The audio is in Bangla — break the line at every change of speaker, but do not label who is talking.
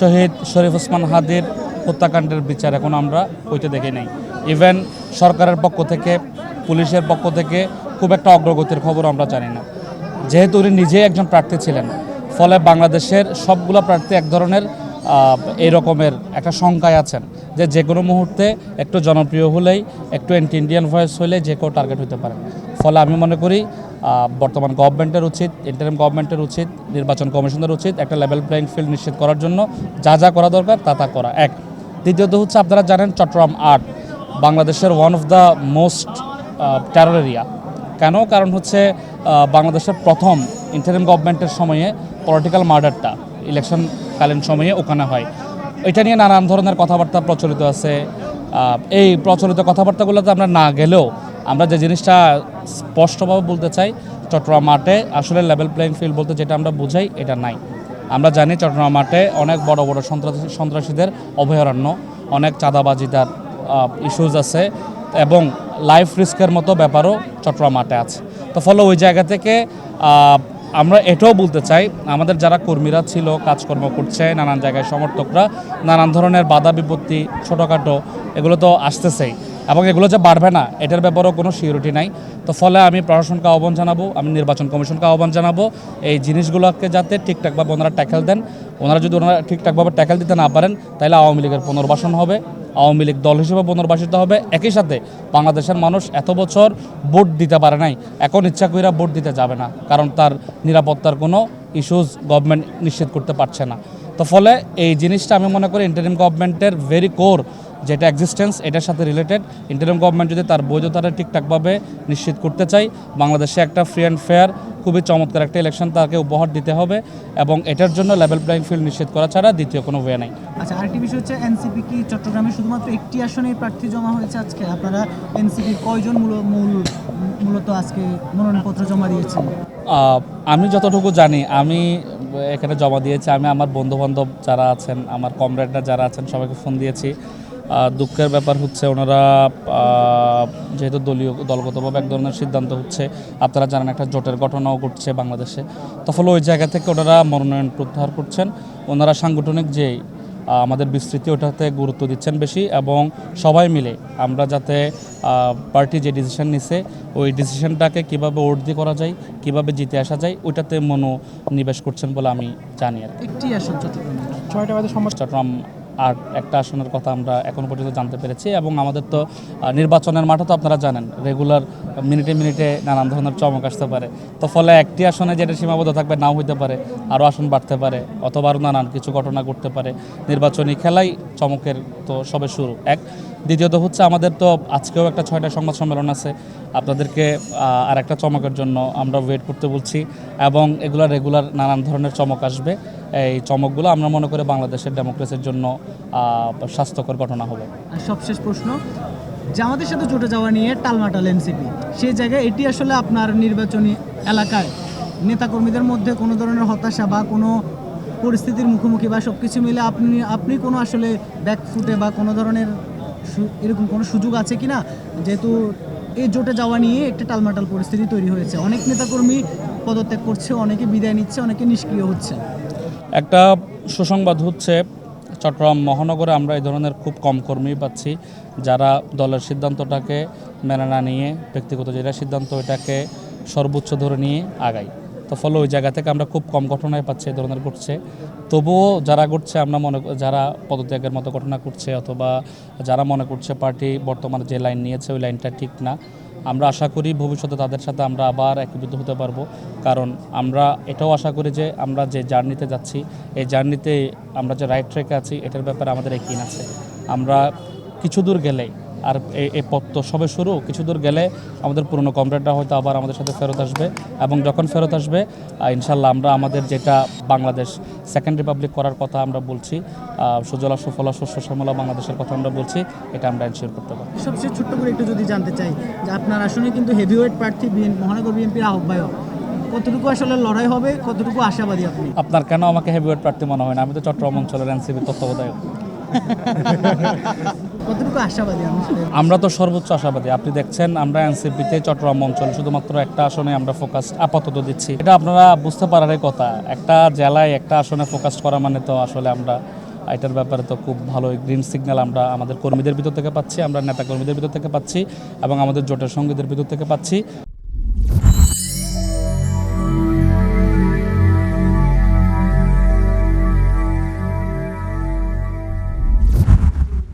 শহীদ শরীফ ওসমান হাদির হত্যাকাণ্ডের বিচার এখন আমরা হইতে দেখি নাই। ইভেন সরকারের পক্ষ থেকে, পুলিশের পক্ষ থেকে খুব একটা অগ্রগতির খবর আমরা জানি না। যেহেতু উনি নিজেই একজন প্রার্থী ছিলেন, ফলে বাংলাদেশের সবগুলো প্রার্থী এক ধরনের এই রকমের একটা শঙ্কায় আছেন যে কোনো মুহূর্তে একটু জনপ্রিয় হলেই, একটু অ্যান্টি ইন্ডিয়ান ভয়েস হলে যে কেউ টার্গেট হতে পারে। ফলে আমি মনে করি বর্তমান গভর্নমেন্টের উচিত, ইন্টারিম গভর্নমেন্টের উচিত, নির্বাচন কমিশনের উচিত একটা লেভেল প্লেইং ফিল্ড নিশ্চিত করার জন্য যা করা দরকার তা করা। এক, দ্বিতীয়ত হচ্ছে আপনারা জানেন চট্টগ্রাম ৮ বাংলাদেশের one of the most terror area. কেন? কারণ হচ্ছে বাংলাদেশের প্রথম ইন্টারিম গভর্নমেন্টের সময়ে পলিটিক্যাল মার্ডারটা ইলেকশনকালীন সময়ে ওখানে হয়। এটা নিয়ে নানান ধরনের কথাবার্তা প্রচলিত আছে। এই প্রচলিত কথাবার্তাগুলোতে আমরা না গেলেও আমরা যে জিনিসটা স্পষ্টভাবে বলতে চাই, চট্টগ্রাম মাঠে আসলে লেভেল প্লেইং ফিল্ড বলতে যেটা আমরা বুঝাই এটা নাই। আমরা জানি চট্টগ্রাম মাঠে অনেক বড় বড় সন্ত্রাসীদের অভয়ারণ্য, অনেক চাঁদাবাজিদার ইস্যুজ আছে এবং লাইফ রিস্কের মতো ব্যাপারও চট্টগ্রাম মাঠে আছে। তো ফলে ওই জায়গা থেকে আমরা এটাও বলতে চাই, আমাদের যারা কর্মীরা ছিল, কাজকর্ম করছে, নানান জায়গায় সমর্থকরা নানান ধরনের বাধা বিপত্তি ছোটোখাটো এগুলো তো আসতেছেই, এবং এগুলো যে বাড়বে না এটার ব্যাপারেও কোনো সিউরিটি নাই। তো ফলে আমি প্রশাসনকে আহ্বান জানাবো, আমি নির্বাচন কমিশনকে আহ্বান জানাবো এই জিনিসগুলোকে যাতে ঠিকঠাকভাবে ওনারা ট্যাকেল দেন। যদি ওনারা ঠিকঠাকভাবে ট্যাকেল দিতে না পারেন তাহলে আওয়ামী লীগের পুনর্বাসন হবে, আওয়ামী লীগ দল হিসেবে পুনর্বাসিত হবে। একই সাথে বাংলাদেশের মানুষ এত বছর ভোট দিতে পারে নাই, এখন ইচ্ছা কইরা ভোট দিতে যাবে না, কারণ তার নিরাপত্তার কোনো ইস্যুজ গভর্নমেন্ট নিশ্চিত করতে পারছে না। তো ফলে এই জিনিসটা আমি মনে করি ইন্টারিম গভর্নমেন্টের ভেরি কোর যেটা এক্সিস্টেন্স এটার সাথে রিলেটেড। ইন্টারিম গভর্নমেন্ট যদি তার বৈধতাটা ঠিকঠাকভাবে নিশ্চিত করতে চাই, বাংলাদেশে একটা ফ্রি অ্যান্ড ফেয়ার খুবই চমৎকার একটা ইলেকশন তাকে উপহার দিতে হবে, এবং এটার জন্য লেভেল প্লেইং ফিল্ড নিশ্চিত করা ছাড়া দ্বিতীয় কোনো ওয়ে নাই।
আচ্ছা, আরেকটি বিষয় হচ্ছে এনসিপি কি চট্টগ্রামে শুধুমাত্র একটি আসনে প্রার্থী জমা হয়েছে আজকে? আপনারা এনসিপির কয়জন মূলত আজকে মনোনয়নপত্র জমা দিয়েছেন?
আমি যতটুকু জানি, আমি এখানে জমা দিয়েছি, আমি আমার বন্ধুবান্ধব যারা আছেন, আমার কমরেডরা যারা আছেন সবাইকে ফোন দিয়েছি। দুঃখের ব্যাপার হচ্ছে ওনারা যেহেতু দলগতভাবে এক ধরনের সিদ্ধান্ত হচ্ছে, আপনারা জানেন একটা জোটের ঘটনাও ঘটছে বাংলাদেশে, তো ফলে ওই জায়গা থেকে ওনারা মনোনয়ন প্রত্যাহার করছেন। ওনারা সাংগঠনিক যে আমাদের বিস্তৃতি ওটাতে গুরুত্ব দিচ্ছেন বেশি, এবং সবাই মিলে আমরা যাতে পার্টি যে ডিসিশন নিছে ওই ডিসিশনটাকে কীভাবে ওর্ধি করা যায়, কীভাবে জিতে আসা যায় ওইটাতে মনোনিবেশ করছেন বলে আমি জানি। আর
একটি আসন
চট্টগ্রাম আর একটা আসনের কথা আমরা এখনও পর্যন্ত জানতে পেরেছি, এবং আমাদের তো নির্বাচনের মাঠে তো আপনারা জানেন রেগুলার মিনিটে মিনিটে নানান ধরনের চমক আসতে পারে। তো ফলে একটি আসনে যেটা সীমাবদ্ধ থাকবে নাও হইতে পারে, আরও আসন বাড়তে পারে, অথবা আরও নানান কিছু ঘটনা ঘটতে পারে। নির্বাচনী খেলাই চমকের তো সবে শুরু। এক, দ্বিতীয়ত হচ্ছে আমাদের তো আজকেও একটা 6টা সংবাদ সম্মেলন আছে, আপনাদেরকে আর একটা চমকের জন্য আমরা ওয়েট করতে বলছি, এবং এগুলো রেগুলার নানান ধরনের চমক আসবে। এই চমকগুলো আমরা মনে করি বাংলাদেশের ডেমোক্রেসির জন্য স্বাস্থ্যকর ঘটনা হবে।
আর সবশেষ প্রশ্ন, জামাতের সাথে জোটে যাওয়া নিয়ে টালমাটাল এনসিপি, সেই জায়গায় এটি আসলে আপনার নির্বাচনী এলাকায় নেতাকর্মীদের মধ্যে কোনো ধরনের হতাশা বা কোনো পরিস্থিতির মুখোমুখি বা সব কিছু মিলে আপনি কোনো আসলে ব্যাকফুটে বা কোনো ধরনের এরকম কোনো সুযোগ আছে কি না? যেহেতু এই জোটে যাওয়া নিয়ে একটা টালমাটাল পরিস্থিতি তৈরি হয়েছে, অনেক নেতাকর্মী পদত্যাগ করছে, অনেকে বিদায় নিচ্ছে, অনেকে নিষ্ক্রিয় হচ্ছে।
একটা সুসংবাদ হচ্ছে চট্টগ্রাম মহানগরে আমরা এই ধরনের খুব কম কর্মী পাচ্ছি যারা দলের সিদ্ধান্তটাকে মেনে না নিয়ে ব্যক্তিগত যেটা সিদ্ধান্ত এটাকে সর্বোচ্চ ধরে নিয়ে আগাই। তো ফলে ওই জায়গা থেকে আমরা খুব কম ঘটনায় পাচ্ছি এই ধরনের ঘটছে। তবুও যারা ঘটছে আমরা যারা পদত্যাগের মতো ঘটনা ঘটছে, অথবা যারা মনে করছে পার্টি বর্তমানে যে লাইন নিয়েছে ওই লাইনটা ঠিক না, আমরা আশা করি ভবিষ্যতে তাদের সাথে আমরা আবার একীভূত হতে পারবো। কারণ আমরা এটাও আশা করি যে আমরা যে জার্নিতে যাচ্ছি এই জার্নিতে আমরা যে রাইট ট্র্যাকে আছি এটার ব্যাপারে আমাদের একই আছে। আমরা কিছু দূর গেলেই, আর এই পথ তো সবে শুরু, কিছু দূর গেলে আমাদের পুরনো কমরেডরা হয়তো আবার আমাদের সাথে ফেরত আসবে, এবং যখন ফেরত আসবে ইনশাল্লাহ আমরা আমাদের যেটা বাংলাদেশ সেকেন্ড রিপাবলিক করার কথা আমরা বলছি, সুজলা সুফলা শস্য শ্যামলা বাংলাদেশের কথা আমরা বলছি, এটা আমরা এনশিওর করতে পারি।
সবচেয়ে ছোট্ট করে একটু যদি জানতে চাই যে আপনার আসলে কিন্তু হেভিওয়েট প্রার্থী মহানগর বিএনপির আহ্বায়ক, কতটুকু আসলে লড়াই হবে, কতটুকু আশাবাদী আপনি?
আপনার কেন আমাকে হেভিওয়েট প্রার্থী মনে হয় না? আমি তো চট্টগ্রাম অঞ্চলের এনসিপির তত্ত্বাবধায়ক।
কতটুকু আশাবাদী?
আমরা তো সর্বোচ্চ আশাবাদী। আপনি দেখছেন আমরা এনসিপিতে চট্টগ্রাম অঞ্চল শুধুমাত্র একটা আসনে আমরা ফোকাস আপাতত দিচ্ছি। এটা আপনারা বুঝতে পারারই কথা, একটা জেলায় একটা আসনে ফোকাস করা মানে তো আসলে আমরা এটার ব্যাপারে তো খুব ভালো গ্রিন সিগন্যাল আমরা আমাদের কর্মীদের ভিতর থেকে পাচ্ছি, আমরা নেতা কর্মীদের ভিতর থেকে পাচ্ছি এবং আমাদের জোটের সঙ্গীদের ভিতর থেকে পাচ্ছি।